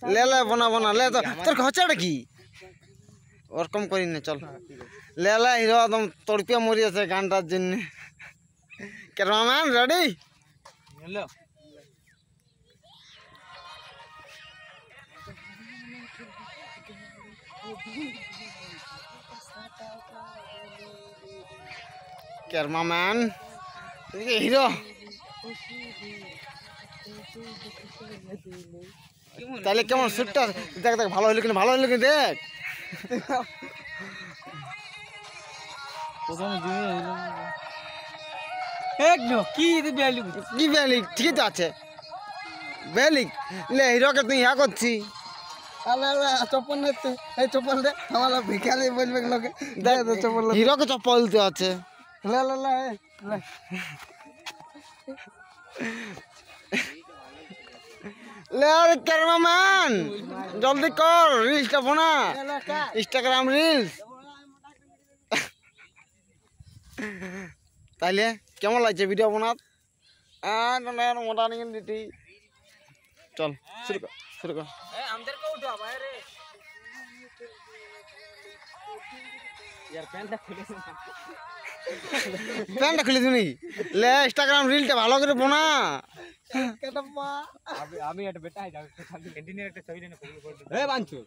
ले ले बना बना ले तो তোর খরচাটা কি ওরকম করি না চল ले ले হিরো একদম তড়পিয়া মরি আছে গানটার জন্য ক্যামেরাম্যান রেডি হ্যালো ক্যামেরাম্যান এদিকে হিরো তাহলে কেমন শুটটা দেখ দেখ ভালো হলো কিনা দেখ প্রথমে দিয়ে হইলো এক নো কি বেলি কি বেলি ঠিক তো আছে বেলি লে হিরোকে তুই ইয়া করছি চপ্পল নিতে এই চপ্পল দে আমার ভিখারি বলবে লোকে দেখ চপ্পল হিরোকে চপ্পল দিতে আছে লে লে লে লে ले अरे कैमरामैन जल्दी कर रील्स बना इंस्टाग्राम रील्स তাইলে কেমন লাগছে ভিডিও বানাত মোটা নিয়ে দিতি চল শুরু কর আমাদেরকে উঠা ভাই রে यार প্যান্টটা খুলে দিনি লে ইনস্টাগ্রাম রিলটা ভালো করে বানা আমি একটা বেটা যাও খালি ইঞ্জিনিয়ার একটা ছবি দেন ফলো করে দে এ বাঞ্চু